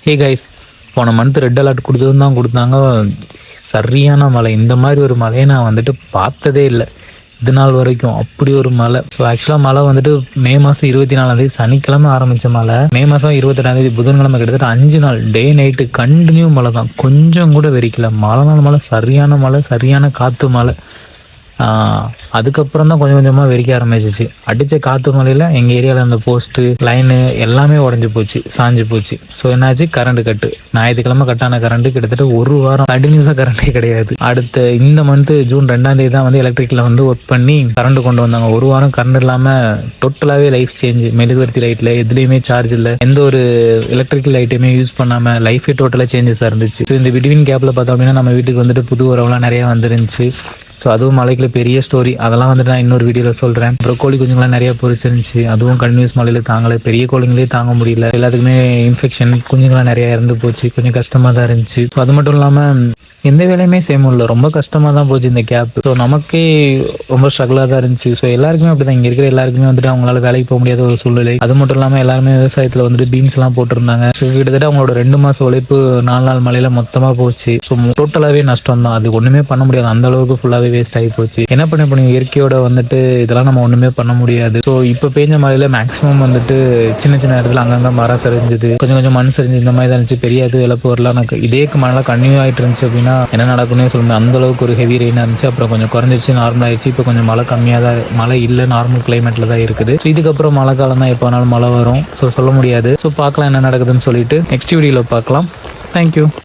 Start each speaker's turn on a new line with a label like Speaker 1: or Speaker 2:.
Speaker 1: Hey guys, போன month red alert கொடுத்ததும் தான் கொடுத்தாங்க. சரியான மழை. இந்த மாதிரி ஒரு மழையை நான் வந்துட்டு பார்த்ததே இல்லை இது நாள் வரைக்கும். அப்படி ஒரு மழை. ஸோ ஆக்சுவலாக மழை வந்துட்டு மே மாதம் 24 சனிக்கிழமை ஆரம்பித்த மழை மே மாதம் 22 புதன்கிழமை கிட்டத்தட்ட 5 நாள் டே நைட்டு கண்டினியூ மழை தான். கொஞ்சம் கூட வெறிக்கல. மழை சரியான மழை, சரியான காற்று மழை. அதுக்கப்புறம் தான் கொஞ்சம் கொஞ்சமாக வெறிக்க ஆரம்பிச்சிச்சு. அடித்த காற்று மழையில் எங்கள் ஏரியாவில் இருந்த போஸ்ட்டு லைனு எல்லாமே உடஞ்சி போச்சு, சாஞ்சு போச்சு. ஸோ என்னாச்சு, கரண்ட் கட்டு. ஞாயிற்றுக்கிழமை கட்டான கரண்ட்டு கிட்டத்தட்ட ஒரு வாரம் கண்டினியூஸாக கரண்ட்டே கிடையாது. அடுத்த இந்த மந்த்து ஜூன் 2 தான் வந்து எலக்ட்ரிக்கில் வந்து ஒர்க் பண்ணி கரண்ட் கொண்டு வந்தாங்க. ஒரு வாரம் கரண்ட் இல்லாமல் டோட்டலாகவே லைஃப் சேஞ்சு. மெழுகுவர்த்தி லைட்டில் எதுலேயுமே சார்ஜ் இல்லை, எந்த ஒரு எலக்ட்ரிக்கல் லைட்டையுமே யூஸ் பண்ணாமல் லைஃபே டோட்டலாக சேஞ்சஸாக இருந்துச்சு. ஸோ இந்த பிட்வீன் கேப்பில் பார்த்தோம் அப்படின்னா நம்ம வீட்டுக்கு வந்துட்டு புது உறவுலாம் நிறையா வந்துருந்துச்சு. ஸோ அதுவும் மலைக்குள்ள பெரிய ஸ்டோரி. அதெல்லாம் வந்துட்டு நான் இன்னொரு வீடியோவில் சொல்கிறேன். அப்புறம் கோழி குஞ்சுங்களாம் நிறையா பொரிச்சிருந்துச்சு. அதுவும் கண்டினியூஸ் மலையில் தாங்கலை. பெரிய கோழிங்களே தாங்க முடியல. எல்லாத்துக்குமே இன்ஃபெக்ஷன், குஞ்சுங்களாம் நிறையா இறந்து போச்சு. கொஞ்சம் கஷ்டமாக தான் இருந்துச்சு. ஸோ அது மட்டும் இல்லாமல் எந்த வேலையுமே செய்ய முடியல. ரொம்ப கஷ்டமாக தான் போச்சு இந்த கேப். ஸோ நமக்கே ரொம்ப ஸ்ட்ரகிளாக தான் இருந்துச்சு. ஸோ எல்லாருக்குமே அப்படி தான். இங்கே இருக்கிற எல்லாருக்குமே வந்துட்டு அவங்களால வேலைக்கு போக முடியாத ஒரு சூழ்நிலை. அது மட்டும் இல்லாமல் எல்லாருமே விவசாயத்தில் வந்துட்டு பீன்ஸ்லாம் போட்டிருந்தாங்க. ஸோ கிட்டத்தட்ட அவங்களோட 2 மாதம் உழைப்பு 4 நாள் மழையில் மொத்தமாக போச்சு. ஸோ டோட்டலாகவே நஷ்டம் தான். அது ஒன்றுமே பண்ண முடியாது. அந்த அளவுக்கு ஃபுல்லாகவே வேஸ்ட் ஆகி போச்சு. என்ன பண்ணி இயற்கையோட வந்துட்டு இதெல்லாம் நம்ம ஒன்றுமே பண்ண முடியாது. ஸோ இப்போ பேஞ்ச மழையில் மேக்ஸிமம் வந்துட்டு சின்ன சின்ன இடத்துல அங்கங்கே மரம் சரிஞ்சுது, கொஞ்சம் மண் சரிஞ்சு, இந்த மாதிரி தான் இருந்துச்சு. பெரிய இது இழப்பு வரலாம். எனக்கு இதே மழை கண்டினியூ ஆகிட்டு இருந்துச்சு அப்படின்னா என்ன நடக்கும்னே சொல்லுங்கள். அந்த அளவுக்கு ஒரு ஹெவி ரெயினாக இருந்துச்சு. அப்புறம் கொஞ்சம் குறைஞ்சிச்சு, நார்மல் ஆயிடுச்சு. இப்போ கொஞ்சம் மழை கம்மியாக தான், மழை இல்லை, நார்மல் கிளைமேட்டில் தான் இருக்குது. ஸோ இதுக்கப்புறம் மழை காலம் தான், எப்போ வேணாலும் மழை வரும். ஸோ சொல்ல முடியாது. ஸோ பார்க்கலாம் என்ன நடக்குதுன்னு சொல்லிட்டு நெக்ஸ்ட் வீடியோவில் பார்க்கலாம். தேங்க்யூ.